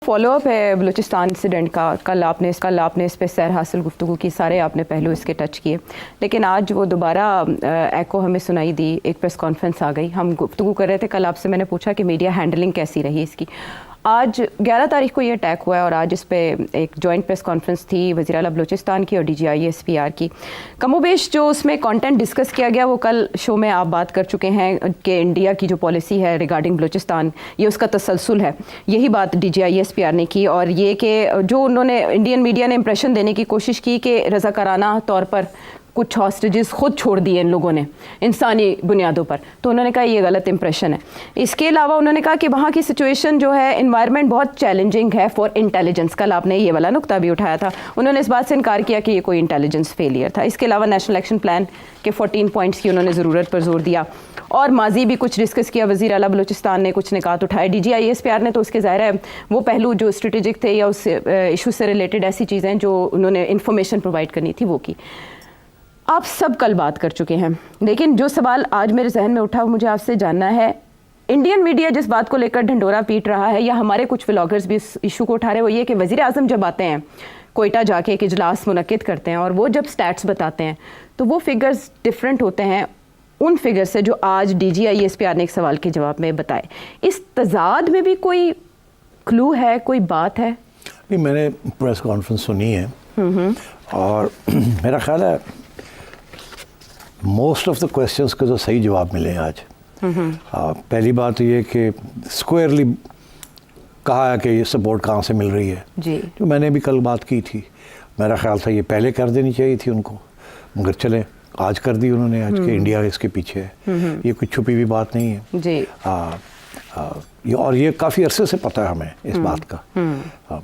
Follow up ہے Balochistan incident کا. کل آپ نے اس پہ سیر حاصل گفتگو کی, سارے آپ نے پہلو اس کے ٹچ کیے, لیکن آج وہ دوبارہ ایکو ہمیں سنائی دی. ایک پریس کانفرنس آ گئی, ہم گفتگو کر رہے تھے کل آپ سے, میں نے پوچھا کہ میڈیا ہینڈلنگ کیسی رہی اس کی. آج 11 تاریخ کو یہ اٹیک ہوا ہے اور آج اس پہ ایک جوائنٹ پریس کانفرنس تھی وزیر اعلیٰ بلوچستان کی اور D G I S P R کی. کم و بیش جو اس میں کانٹینٹ ڈسکس کیا گیا وہ کل شو میں آپ بات کر چکے ہیں کہ انڈیا کی جو پالیسی ہے ریگارڈنگ بلوچستان یہ اس کا تسلسل ہے. یہی بات D G I S P R نے کی, اور یہ کہ جو انہوں نے انڈین میڈیا نے امپریشن دینے کی کوشش کی کہ رضاکارانہ طور پر کچھ ہاسٹیجز خود چھوڑ دیے ان لوگوں نے انسانی بنیادوں پر, تو انہوں نے کہا یہ غلط امپریشن ہے. اس کے علاوہ انہوں نے کہا کہ وہاں کی سچویشن جو ہے انوائرمنٹ بہت چیلنجنگ ہے فار انٹیلیجنس. کل آپ نے یہ والا نقطہ بھی اٹھایا تھا, انہوں نے اس بات سے انکار کیا کہ یہ کوئی انٹیلیجنس فیلئر تھا. اس کے علاوہ نیشنل ایکشن پلان کے 14 پوائنٹس کی انہوں نے ضرورت پر زور دیا, اور ماضی بھی کچھ ڈسکس کیا. وزیر اعلیٰ بلوچستان نے کچھ نکات اٹھائے, D G I S P R نے تو اس کے ظاہر ہے وہ پہلو جو اسٹریٹجک تھے یا اس ایشو سے ریلیٹڈ ایسی چیزیں جو انہوں نے انفارمیشن پرووائڈ کرنی تھی وہ کی. آپ سب کل بات کر چکے ہیں, لیکن جو سوال آج میرے ذہن میں اٹھا مجھے آپ سے جاننا ہے, انڈین میڈیا جس بات کو لے کر ڈھنڈورا پیٹ رہا ہے یا ہمارے کچھ ولاگرز بھی اس ایشو کو اٹھا رہے, وہ یہ کہ وزیر اعظم جب آتے ہیں کوئٹہ جا کے ایک اجلاس منعقد کرتے ہیں اور وہ جب سٹیٹس بتاتے ہیں تو وہ فگرز ڈفرینٹ ہوتے ہیں ان فگر سے جو آج D G I S P R نے ایک سوال کے جواب میں بتائے. اس تضاد میں بھی کوئی کلو ہے, کوئی بات ہے؟ نہیں, میں نے پریس کانفرنس سنی ہے اور میرا خیال ہے موسٹ آف دا کویسچنس کے تو صحیح جواب ملے ہیں آج. پہلی بات یہ کہ اسکوئرلی کہا ہے کہ یہ سپورٹ کہاں سے مل رہی ہے, جی جو میں نے بھی کل بات کی تھی. میرا خیال تھا یہ پہلے کر دینی چاہیے تھی ان کو, مگر چلیں آج کر دی انہوں نے, آج کہ انڈیا اس کے پیچھے ہے, یہ کوئی چھپی ہوئی بات نہیں ہے جی. اور یہ کافی عرصے سے پتہ ہے ہمیں اس بات کا.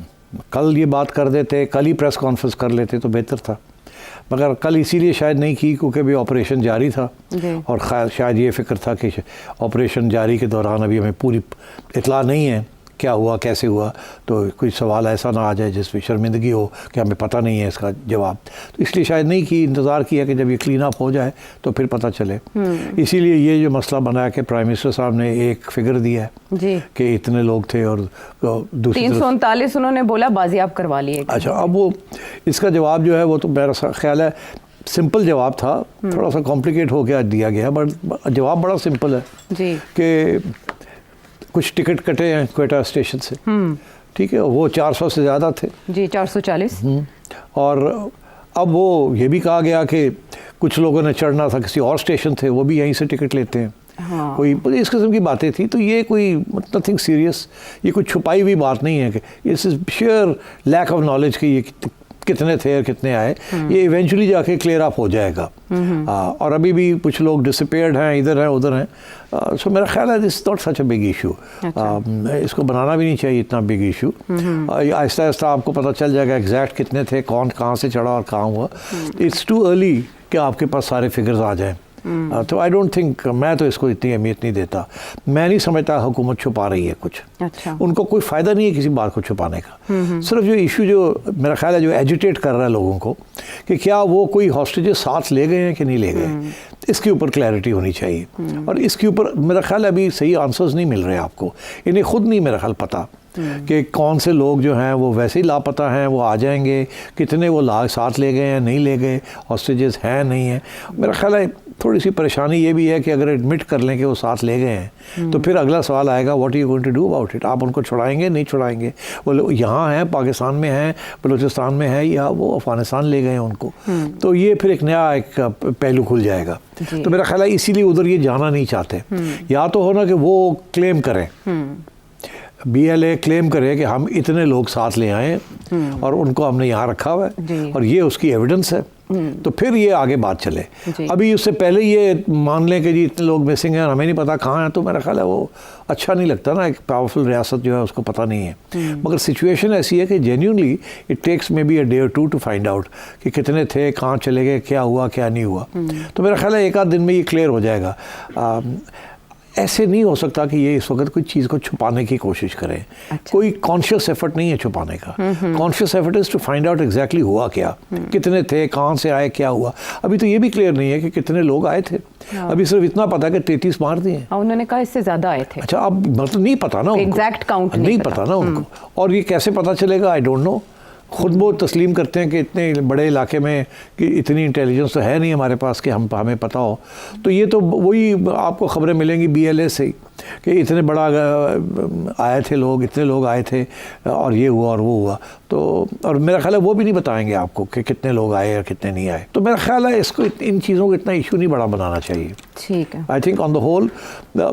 کل یہ بات کر دیتے, کل ہی پریس کانفرنس کر لیتے تو بہتر تھا, مگر کل اسی لیے شاید نہیں کی کیونکہ بھی آپریشن جاری تھا, اور شاید یہ فکر تھا کہ آپریشن جاری کے دوران ابھی ہمیں پوری اطلاع نہیں ہے کیا ہوا کیسے ہوا, تو کوئی سوال ایسا نہ آ جائے جس میں شرمندگی ہو کہ ہمیں پتہ نہیں ہے اس کا جواب. تو اس لیے شاید نہیں کی, انتظار کیا کہ جب یہ کلین اپ ہو جائے تو پھر پتہ چلے. اسی لیے یہ جو مسئلہ بنا کہ پرائم منسٹر صاحب نے ایک فگر دیا ہے جی کہ اتنے لوگ تھے اور دوسری 339 انہوں نے بولا بازیاب کروا لیے. اچھا, اب وہ اس کا جواب جو ہے وہ تو میرا خیال ہے سمپل جواب تھا, تھوڑا سا کمپلیکیٹ ہو کے دیا گیا, بٹ جواب بڑا سمپل ہے جی کہ کچھ ٹکٹ کٹے ہیں کوئٹہ اسٹیشن سے, ٹھیک ہے, وہ 400 سے زیادہ تھے جی 440. اور اب وہ یہ بھی کہا گیا کہ کچھ لوگوں نے چڑھنا تھا کسی اور اسٹیشن تھے, وہ بھی یہیں سے ٹکٹ لیتے ہیں. کوئی اس قسم کی باتیں تھیں, تو یہ کوئی نتھنگ سیریس, یہ کوئی چھپائی ہوئی بات نہیں ہے کہ اس از شیئر لیک آف نالج کہ یہ کتنے تھے اور کتنے آئے. یہ ایونچولی جا کے کلیئر اپ ہو جائے گا, اور ابھی بھی کچھ لوگ ڈسپیئرڈ ہیں, ادھر ہیں ادھر ہیں. سو میرا خیال ہے this not such a big issue, اس کو بنانا بھی نہیں چاہیے اتنا بگ ایشو. آہستہ آہستہ آپ کو پتہ چل جائے گا ایگزیکٹ کتنے تھے, کون کہاں سے چڑھا اور کہاں ہوا. اٹس ٹو ارلی کہ آپ کے پاس سارے فگرز آ جائیں. تو آئی ڈونٹ تھنک, میں تو اس کو اتنی اہمیت نہیں دیتا. میں نہیں سمجھتا حکومت چھپا رہی ہے کچھ, ان کو کوئی فائدہ نہیں ہے کسی بات کو چھپانے کا. صرف جو ایشو جو میرا خیال ہے جو ایجیٹیٹ کر رہا ہے لوگوں کو کہ کیا وہ کوئی ہاسٹیجز ساتھ لے گئے ہیں کہ نہیں لے گئے, اس کے اوپر کلیئرٹی ہونی چاہیے. اور اس کے اوپر میرا خیال ابھی صحیح آنسرز نہیں مل رہے آپ کو, انہیں خود نہیں میرا خیال پتہ کہ کون سے لوگ جو ہیں وہ ویسے ہی لاپتہ ہیں, وہ آ جائیں گے, کتنے وہ ساتھ لے گئے ہیں نہیں لے گئے, ہاسٹیجز ہیں نہیں ہیں. میرا خیال ہے تھوڑی سی پریشانی یہ بھی ہے کہ اگر ایڈمٹ کر لیں کہ وہ ساتھ لے گئے ہیں تو پھر اگلا سوال آئے گا what you going to do about it. آپ ان کو چھڑائیں گے نہیں چھڑائیں گے, وہ لوگ یہاں ہیں, پاکستان میں ہیں, بلوچستان میں ہیں, یا وہ افغانستان لے گئے ہیں ان کو, تو یہ پھر ایک نیا ایک پہلو کھل جائے گا. تو میرا خیال ہے اسی لیے ادھر یہ جانا نہیں چاہتے. یا تو ہونا کہ وہ کلیم کریں, بی ایل اے کلیم کرے کہ ہم اتنے لوگ ساتھ لے آئے اور ان کو ہم نے یہاں رکھا ہوا ہے اور یہ اس کی ایویڈنس ہے, تو پھر یہ آگے بات چلے. ابھی اس سے پہلے یہ مان لیں کہ جی اتنے لوگ مسنگ ہیں اور ہمیں نہیں پتا کہاں ہیں, تو میرا خیال ہے وہ اچھا نہیں لگتا نا. ایک پاورفل ریاست جو ہے اس کو پتہ نہیں ہے, مگر سچویشن ایسی ہے کہ genuinely it takes maybe a day or two to find out کہ کتنے تھے, کہاں چلے گئے, کیا ہوا کیا نہیں ہوا. تو میرا خیال ہے ایک آدھ دن میں یہ کلیئر ہو جائے گا. ایسے نہیں ہو سکتا کہ یہ اس وقت کوئی چیز کو چھپانے کی کوشش کریں. کوئی کانشیس ایفرٹ نہیں ہے چھپانے کا. Conscious effort is to find out exactly ہوا کیا, کتنے تھے, کہاں سے آئے, کیا ہوا. ابھی تو یہ بھی کلیئر نہیں ہے کہ کتنے لوگ آئے تھے. ابھی صرف اتنا پتا کہ 33 مار دیے. انہوں نے کہا اس سے زیادہ آئے تھے. اچھا, اب مطلب نہیں پتا نا, ایگزیکٹ کاؤنٹ نہیں پتا نا ان کو. اور یہ کیسے پتا چلے گا, آئی ڈونٹ نو. خود وہ تسلیم کرتے ہیں کہ اتنے بڑے علاقے میں کہ اتنی انٹیلیجنس تو ہے نہیں ہمارے پاس کہ ہمیں پتہ ہو. تو یہ تو وہی آپ کو خبریں ملیں گی BLA سے کہ اتنے بڑا آئے تھے لوگ, اتنے لوگ آئے تھے اور یہ ہوا اور وہ ہوا. تو اور میرا خیال ہے وہ بھی نہیں بتائیں گے آپ کو کہ کتنے لوگ آئے اور کتنے نہیں آئے. تو میرا خیال ہے اس کو ان چیزوں کو اتنا ایشو نہیں بڑا بنانا چاہیے. ٹھیک ہے. I think on the whole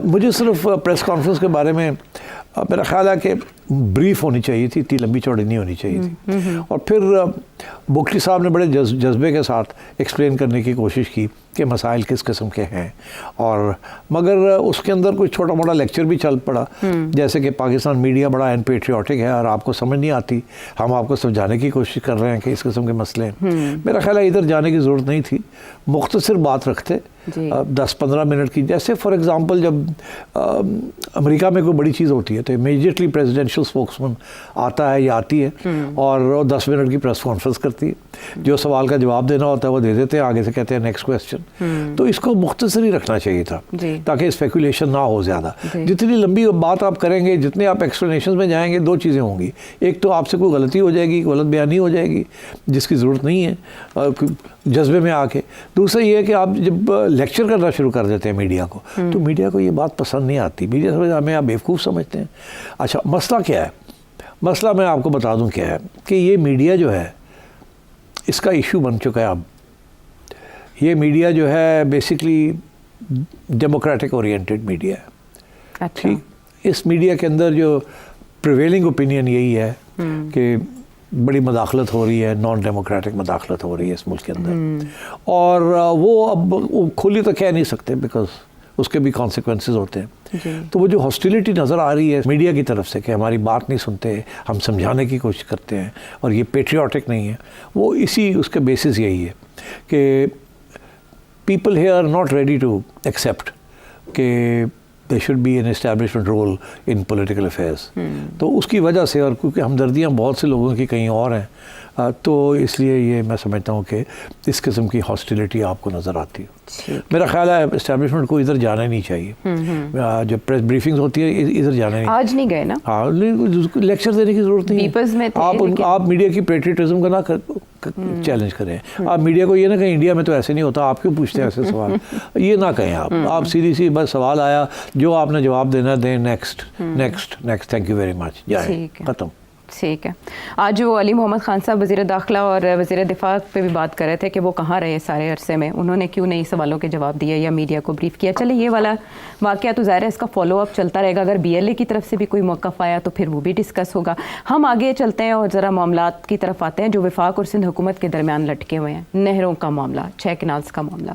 مجھے صرف پریس کانفرنس کے بارے میں میرا خیال ہے کہ بریف ہونی چاہیے تھی, اتنی لمبی چوڑی نہیں ہونی چاہیے تھی. اور پھر بگٹی صاحب نے بڑے جذبے کے ساتھ ایکسپلین کرنے کی کوشش کی کہ مسائل کس قسم کے ہیں, اور مگر اس کے اندر کوئی چھوٹا موٹا لیکچر بھی چل پڑا, جیسے کہ پاکستان میڈیا بڑا ان پیٹریوٹک ہے اور آپ کو سمجھ نہیں آتی, ہم آپ کو سمجھانے کی کوشش کر رہے ہیں کہ اس قسم کے مسئلے ہیں. میرا خیال ہے ادھر جانے کی ضرورت نہیں تھی, مختصر بات رکھتے 10-15 منٹ کی. جیسے فار ایگزامپل جب امریکہ میں کوئی بڑی چیز ہوتی ہے تو امیجیٹلی پریزیڈنشل اسپوکسمین آتا ہے یا آتی ہے اور 10 منٹ کی پریس کانفرنس کرتی ہے. جو سوال کا جواب دینا ہوتا ہے وہ دے دیتے ہیں, آگے سے کہتے ہیں نیکسٹ کویسچن. تو اس کو مختصر ہی رکھنا چاہیے تھا تاکہ اسپیکولیشن نہ ہو زیادہ. جتنی لمبی بات آپ کریں گے, جتنے آپ ایکسپلینیشن میں جائیں گے, دو چیزیں ہوں گی. ایک تو آپ سے کوئی غلطی ہو جائے گی, غلط بیانی ہو جائے گی جس کی ضرورت نہیں ہے جذبے میں آ کے. دوسرا یہ ہے کہ آپ جب لیکچر کرنا شروع کر دیتے ہیں میڈیا کو, تو میڈیا کو یہ بات پسند نہیں آتی. میڈیا ہمیں آپ بیوقوف سمجھتے ہیں. اچھا, مسئلہ کیا ہے؟ مسئلہ میں آپ کو بتا دوں کیا ہے کہ یہ میڈیا جو ہے اس کا ایشو بن چکا ہے. اب یہ میڈیا جو ہے بیسکلی ڈیموکریٹک اورینٹڈ میڈیا ہے. ٹھیک, اس میڈیا کے اندر جو پریویلنگ اوپینین یہی ہے کہ بڑی مداخلت ہو رہی ہے, نان ڈیموکریٹک مداخلت ہو رہی ہے اس ملک کے اندر. اور وہ اب کھلی تو کہہ نہیں سکتے بیکاز اس کے بھی کانسیکوینسز ہوتے ہیں. تو وہ جو ہاسٹیلیٹی نظر آ رہی ہے میڈیا کی طرف سے کہ ہماری بات نہیں سنتے, ہم سمجھانے کی کوشش کرتے ہیں اور یہ پیٹریوٹک نہیں ہے, وہ اسی اس کے بیسس یہی ہے کہ people here are not ready to accept کہ they should be an establishment role in political affairs. تو اس کی وجہ سے, اور کیونکہ ہمدردیاں بہت سے لوگوں کی کہیں اور ہیں, تو اس لیے یہ میں سمجھتا ہوں کہ اس قسم کی ہاسٹیلیٹی آپ کو نظر آتی ہے. میرا خیال ہے اسٹیبلشمنٹ کو ادھر جانا نہیں چاہیے. جب پریس بریفنگز ہوتی ہے ادھر جانا نہیں. آج نہیں گئے نا. ہاں, لیکچر دینے کی ضرورت نہیں ہے. آپ میڈیا کی پیٹریٹزم کا نہ چیلنج کریں. آپ میڈیا کو یہ نہ کہیں انڈیا میں تو ایسے نہیں ہوتا, آپ کیوں پوچھتے ہیں ایسے سوال, یہ نہ کہیں. آپ سیدھی سی بس سوال آیا, جو آپ نے جواب دینا دیں, next next next, thank you very much, جائیں, ختم. ٹھیک ہے. آج وہ علی محمد خان صاحب وزیر داخلہ اور وزیر دفاع پہ بھی بات کر رہے تھے کہ وہ کہاں رہے سارے عرصے میں, انہوں نے کیوں نہیں سوالوں کے جواب دیے یا میڈیا کو بریف کیا. چلے یہ والا واقعہ تو ظاہر ہے اس کا فالو اپ چلتا رہے گا. اگر BLA کی طرف سے بھی کوئی موقف آیا تو پھر وہ بھی ڈسکس ہوگا. ہم آگے چلتے ہیں اور ذرا معاملات کی طرف آتے ہیں جو وفاق اور سندھ حکومت کے درمیان لٹکے ہوئے ہیں. نہروں کا معاملہ, 6 کنالز کا معاملہ,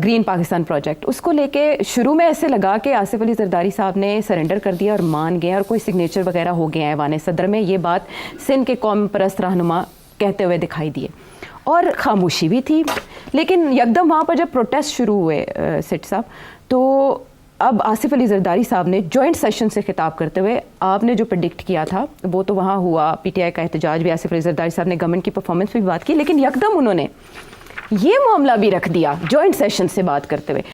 گرین پاکستان پروجیکٹ, اس کو لے کے شروع میں ایسے لگا کہ آصف علی زرداری صاحب نے سرنڈر کر دیا اور مان گئے اور کوئی سگنیچر وغیرہ ہو گیا ایوان صدر میں. یہ بات سندھ کے قوم پرست رہنما کہتے ہوئے دکھائی دیے اور خاموشی بھی تھی. لیکن یکدم وہاں پر جب پروٹیسٹ شروع ہوئے سٹ صاحب, تو اب آصف علی زرداری صاحب نے جوائنٹ سیشن سے خطاب کرتے ہوئے آپ نے جو پریڈکٹ کیا تھا وہ تو وہاں ہوا, PTI کا احتجاج بھی, آصف علی زرداری صاحب نے گورنمنٹ کی پرفارمنس پہ بھی بات کی, لیکن یکدم انہوں نے یہ معاملہ بھی رکھ دیا جوائنٹ سیشن سے بات کرتے ہوئے